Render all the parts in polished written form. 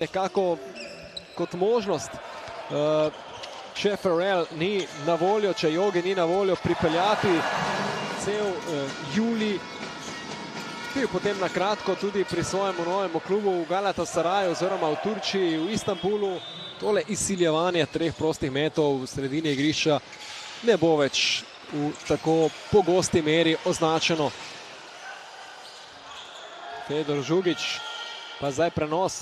nekako kot možnost, če Ferrell ni na voljo, če Jogi ni na voljo, pripeljati cel Julij. Bil potem na kratko tudi pri svojemu novemu klubu v Galatasaraju oziroma v Turčiji, v Istanbulu. Tole izsiljevanje 3 prostih metov v sredini igrišča ne bo več v tako pogosti meri označeno. Fedor Žugić, pa zdaj prenos,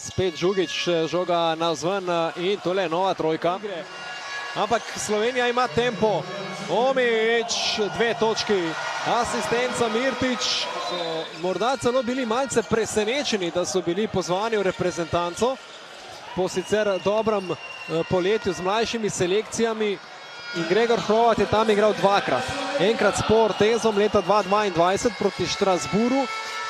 spet Žugić, žoga navzven in tole je nova trojka. Ampak Slovenija ima tempo. Omić, 2 točki, asistenca Mirtić. So morda celo bili malce presenečeni, da so bili pozvani v reprezentanco po sicer dobrem poletju z mlajšimi selekcijami. In Gregor Hrovat je tam igral 2-krat. Enkrat s Portezom leta 2022 proti Strasbourgu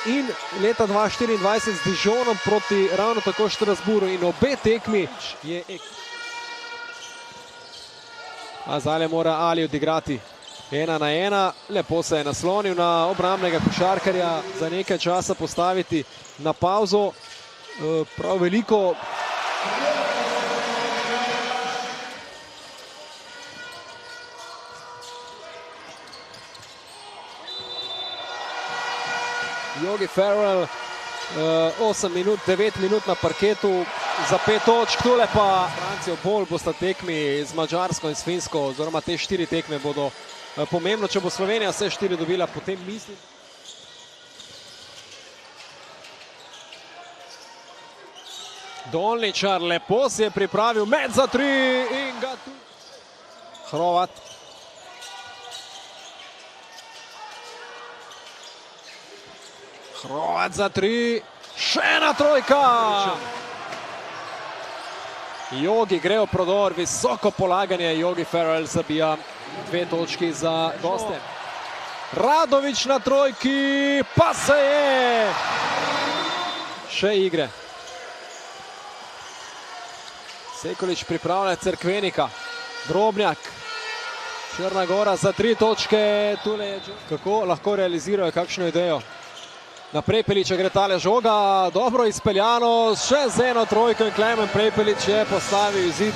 in leta 2024 z Dijonom proti ravno tako Strasbourgu. In obe tekmi je... A zdaj mora Ali odigrati 1-1. Lepo se je naslonil na obrambnega košarkarja, za nekaj časa postaviti na pauzo. Prav veliko... Yogi Ferrell, 8 minut, 9 minut na parketu za 5 točk. Tule pa Francijo bolj bosta tekmi z Madžarsko in s Finsko, oziroma te 4 tekme bodo pomembno. Če bo Slovenija vse 4 dobila, potem mislim. Dolničar lepo si je pripravil met za 3 in ga tu. Hrovat. Hrovat za 3, še ena trojka! Jogi gre v prodor, visoko polaganje, Yogi Ferrell zabija 2 točki za goste. Radović na trojki, pa se je! Še igre. Sekulić pripravlja Cerkvenika, Drobnjak, Črna Gora za 3 točke. Kako lahko realizirajo kakšno idejo? Na Prepeliča gre tale žoga, dobro izpeljano, še z eno trojko in Klemen Prepelič je postavil izid.